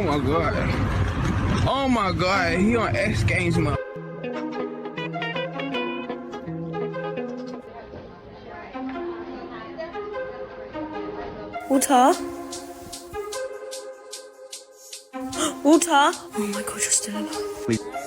Oh my god. Oh my god. He on X Games mode. Water? Water? Oh my god, you're still alive.